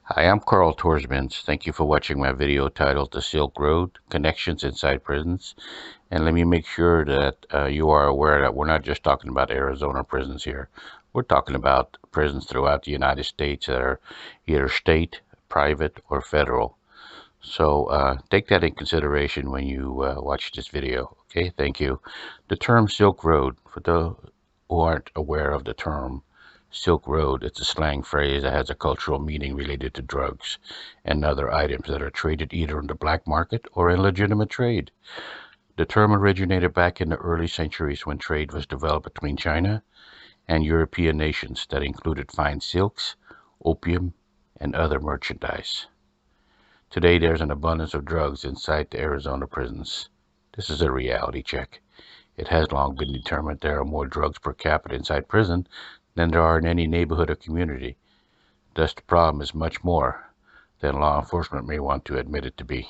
Hi, I'm Carl Torsmans. Thank you for watching my video titled The Silk Road, Connections Inside Prisons. And let me make sure that you are aware that we're not just talking about Arizona prisons here. We're talking about prisons throughout the United States that are either state, private, or federal. So take that in consideration when you watch this video. Okay, thank you. The term Silk Road, for those who aren't aware of the term, Silk Road, it's a slang phrase that has a cultural meaning related to drugs and other items that are traded either in the black market or in legitimate trade. The term originated back in the early centuries when trade was developed between China and European nations that included fine silks, opium, and other merchandise. Today there's an abundance of drugs inside the Arizona prisons. This is a reality check. It has long been determined there are more drugs per capita inside prison than there are in any neighborhood or community. Thus, the problem is much more than law enforcement may want to admit it to be.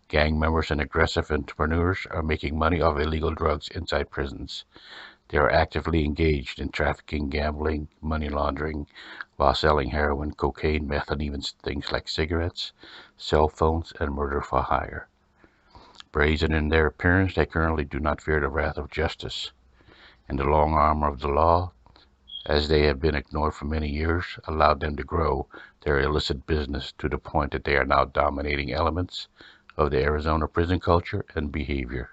Gang members and aggressive entrepreneurs are making money off illegal drugs inside prisons. They are actively engaged in trafficking, gambling, money laundering, while selling heroin, cocaine, meth, and even things like cigarettes, cell phones, and murder for hire. Brazen in their appearance, they currently do not fear the wrath of justice, and the long arm of the law, as they have been ignored for many years, allowed them to grow their illicit business to the point that they are now dominating elements of the Arizona prison culture and behavior.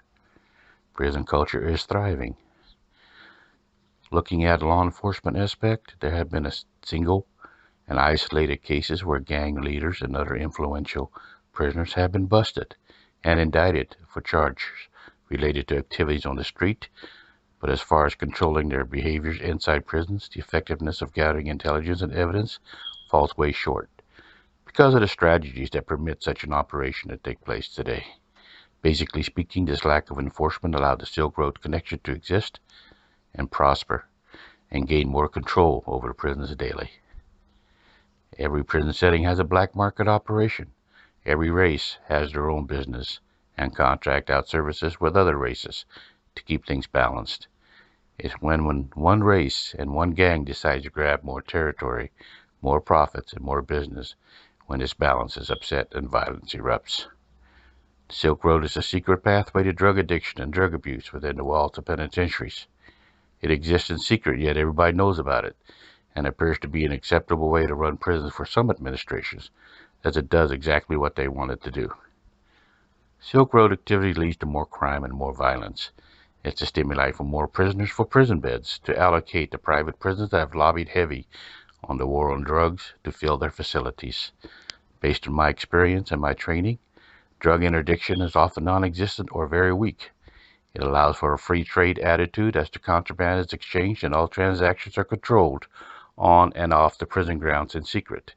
Prison culture is thriving. Looking at law enforcement aspect, there have been a single and isolated cases where gang leaders and other influential prisoners have been busted and indicted for charges related to activities on the street. But as far as controlling their behaviors inside prisons, the effectiveness of gathering intelligence and evidence falls way short because of the strategies that permit such an operation to take place today. Basically speaking, this lack of enforcement allowed the Silk Road connection to exist and prosper and gain more control over the prisons daily. Every prison setting has a black market operation. Every race has their own business and contract out services with other races to keep things balanced. It's when one race and one gang decides to grab more territory, more profits, and more business when this balance is upset and violence erupts. The Silk Road is a secret pathway to drug addiction and drug abuse within the walls of penitentiaries. It exists in secret, yet everybody knows about it, and appears to be an acceptable way to run prisons for some administrations, as it does exactly what they want it to do. Silk Road activity leads to more crime and more violence. It's a stimuli for more prisoners for prison beds to allocate to private prisons that have lobbied heavy on the war on drugs to fill their facilities. Based on my experience and my training, drug interdiction is often non-existent or very weak. It allows for a free trade attitude as the contraband is exchanged and all transactions are controlled on and off the prison grounds in secret.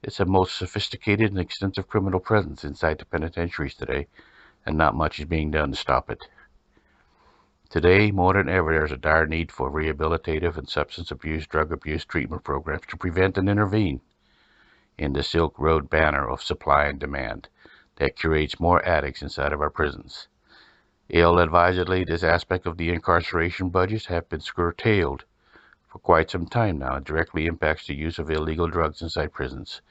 It's a most sophisticated and extensive criminal presence inside the penitentiaries today, and not much is being done to stop it. Today, more than ever, there is a dire need for rehabilitative and substance abuse, drug abuse treatment programs to prevent and intervene in the Silk Road banner of supply and demand that curates more addicts inside of our prisons. Ill-advisedly, this aspect of the incarceration budgets have been curtailed for quite some time now. It directly impacts the use of illegal drugs inside prisons.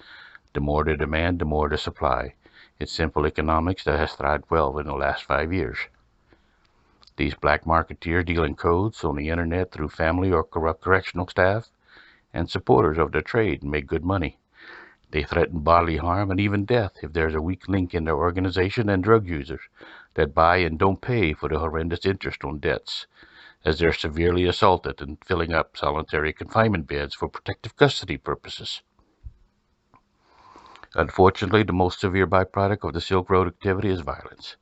The more the demand, the more the supply. It's simple economics that has thrived well in the last 5 years. These black marketeers deal in codes on the internet through family or corrupt correctional staff and supporters of their trade and make good money. They threaten bodily harm and even death if there's a weak link in their organization and drug users that buy and don't pay for the horrendous interest on debts, as they're severely assaulted and filling up solitary confinement beds for protective custody purposes. Unfortunately, the most severe byproduct of the Silk Road activity is violence.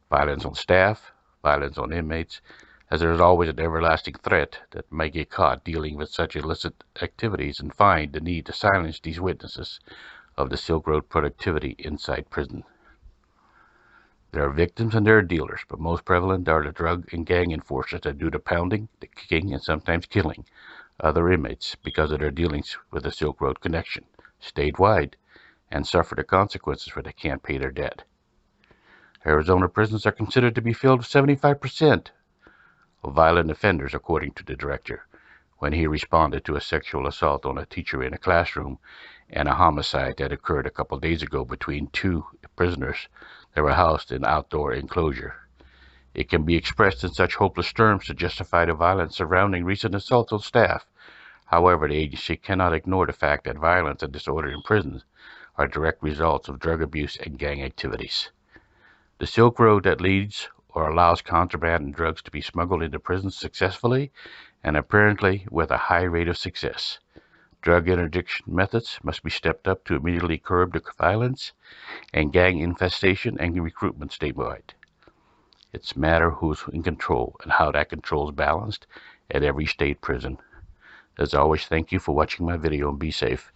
Violence on staff, violence on inmates, as there is always an everlasting threat that may get caught dealing with such illicit activities and find the need to silence these witnesses of the Silk Road productivity inside prison. There are victims and there are dealers, but most prevalent are the drug and gang enforcers that do the pounding, the kicking, and sometimes killing other inmates because of their dealings with the Silk Road connection, statewide, and suffer the consequences where they can't pay their debt. Arizona prisons are considered to be filled with 75% of violent offenders, according to the director, when he responded to a sexual assault on a teacher in a classroom and a homicide that occurred a couple days ago between two prisoners that were housed in an outdoor enclosure. It can be expressed in such hopeless terms to justify the violence surrounding recent assaults on staff. However, the agency cannot ignore the fact that violence and disorder in prisons are direct results of drug abuse and gang activities. The Silk Road that leads or allows contraband and drugs to be smuggled into prisons successfully and apparently with a high rate of success. Drug interdiction methods must be stepped up to immediately curb the violence and gang infestation and recruitment statewide. It's a matter who's in control and how that control is balanced at every state prison. As always, thank you for watching my video and be safe.